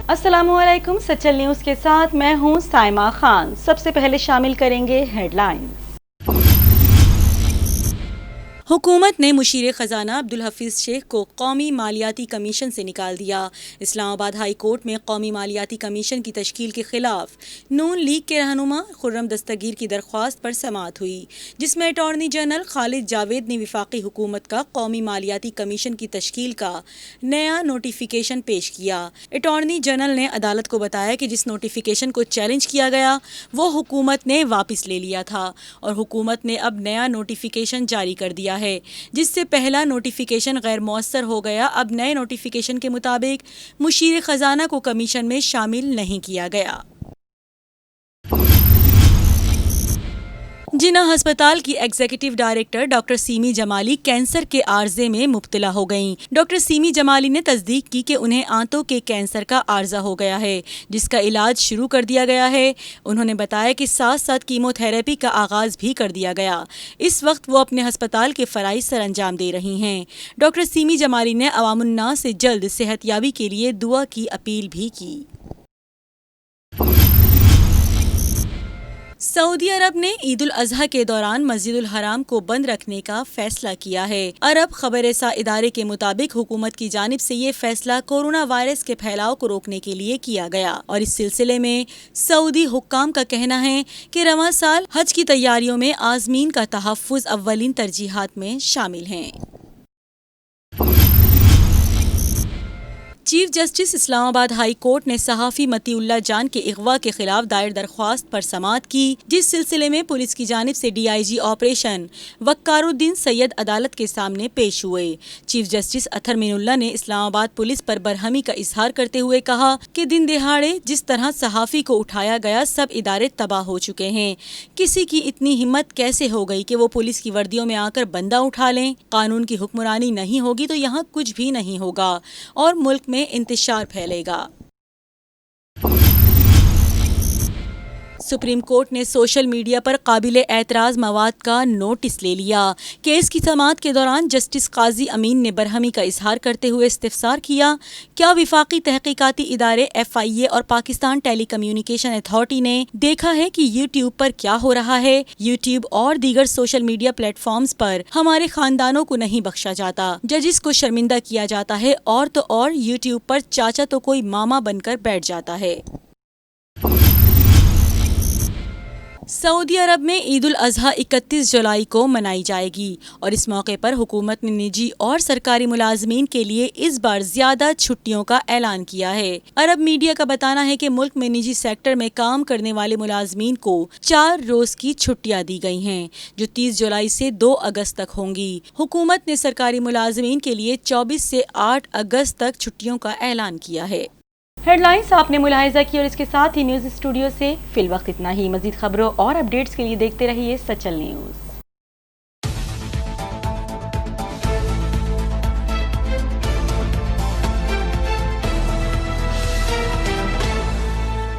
अस्सलामु अलैकुम। सचल न्यूज़ के साथ मैं हूं साइमा खान। सबसे पहले शामिल करेंगे हेडलाइंस। हुकूमत ने मुशीर ख़जाना अब्दुल हफीज़ शेख को कौमी मालियाती कमीशन से निकाल दिया। इस्लामाबाद हाई कोर्ट में कौमी मालियाती कमीशन की तश्कील के खिलाफ नून लीग के रहनुमा खुर्रम दस्तगीर की दरख्वास्त पर समाअत हुई, जिसमें अटॉर्नी जनरल खालिद जावेद ने वफाकी हुकूमत का कौमी मालियाती कमीशन की तश्कील का नया नोटिफिकेशन पेश किया। अटॉर्नी जनरल ने अदालत को बताया कि जिस नोटिफिकेशन को चैलेंज किया गया वो हुकूमत ने वापस ले लिया था और हुकूमत ने अब नया नोटिफिकेशन जारी कर दिया है, जिससे पहला नोटिफिकेशन गैर मौसर हो गया। अब नए नोटिफिकेशन के मुताबिक मुशीर खजाना को कमीशन में शामिल नहीं किया गया। जिन्ना अस्पताल की executive director doctor semi Jamali cancer के आर्जे में मुब्तला हो गईं। डॉक्टर सीमी जमाली ने तस्दीक की कि उन्हें आंतों के कैंसर का आर्जा हो गया है, जिसका इलाज शुरू कर दिया गया है। उन्होंने बताया कि साथ साथ कीमोथेरेपी का आगाज भी कर दिया गया। इस वक्त वो अपने अस्पताल के फराइज सर अंजाम दे रही हैं। डॉक्टर सीमी जमाली ने अवामुन्नास से जल्द सेहतयाबी के लिए दुआ की अपील भी की। सऊदी अरब ने ईद उल अजहा के दौरान मस्जिदुल हराम को बंद रखने का फैसला किया है। अरब खबरेसा इदारे के मुताबिक हुकूमत की जानिब से ये फैसला कोरोना वायरस के फैलाव को रोकने के लिए किया गया और इस सिलसिले में सऊदी हुक्काम का कहना है कि रवां साल हज की तैयारियों में आज़मीन का तहफ़्फ़ुज़ अव्वलीन तरजीहात में शामिल हैं। Chief justice Islamabad high court ने सहाफ़ी मतीउल्लाह जान के अगवा के खिलाफ दायर दरख्वास्त पर समाअत की, जिस सिलसिले में पुलिस की जानिब से DIG ऑपरेशन वक्कारुद्दीन सैयद अदालत के सामने पेश हुए। चीफ जस्टिस अथर मीनुल्लाह ने इस्लामाबाद पुलिस पर बरहमी का इजहार करते हुए कहा कि दिन दिहाड़े जिस तरह सहाफ़ी को उठाया गया, सब इदारे तबाह हो चुके हैं। किसी की इतनी हिम्मत कैसे हो गई कि वो पुलिस की वर्दियों में आकर बंदा उठा लें? कानून की हुक्मरानी नहीं होगी तो यहाँ कुछ भी नहीं होगा और मुल्क में इंतशार फैलेगा। सुप्रीम कोर्ट ने सोशल मीडिया पर काबिले एतराज़ मवाद का नोटिस ले लिया। केस की समाअत के दौरान जस्टिस काजी अमीन ने बरहमी का इजहार करते हुए इस्तिफसार किया, क्या विफाकी तहकीकाती इदारे FIA और पाकिस्तान टेली कम्युनिकेशन अथॉरिटी ने देखा है कि यूट्यूब पर क्या हो रहा है? यूट्यूब और दीगर सोशल मीडिया प्लेटफॉर्म्स पर हमारे खानदानों को नहीं बख्शा जाता, जजिस को शर्मिंदा किया जाता है और तो और यूट्यूब पर चाचा तो कोई मामा बनकर बैठ जाता है। सऊदी अरब में ईद उल अजहा 31 जुलाई को मनाई जाएगी और इस मौके पर हुकूमत ने निजी और सरकारी मुलाजमीन के लिए इस बार ज्यादा छुट्टियों का ऐलान किया है। अरब मीडिया का बताना है कि मुल्क में निजी सेक्टर में काम करने वाले मुलाजमीन को 4 रोज की छुट्टियां दी गई हैं, जो 30 जुलाई से 2 अगस्त तक होंगी। हुकूमत ने सरकारी मुलाजमीन के लिए 24 से 8 अगस्त तक छुट्टियों का ऐलान किया है। हेडलाइंस आपने मुलाहिजा की और इसके साथ ही न्यूज़ स्टूडियो से फिलवक्त इतना ही। मजीद खबरों और अपडेट्स के लिए देखते रहिए सचल न्यूज़।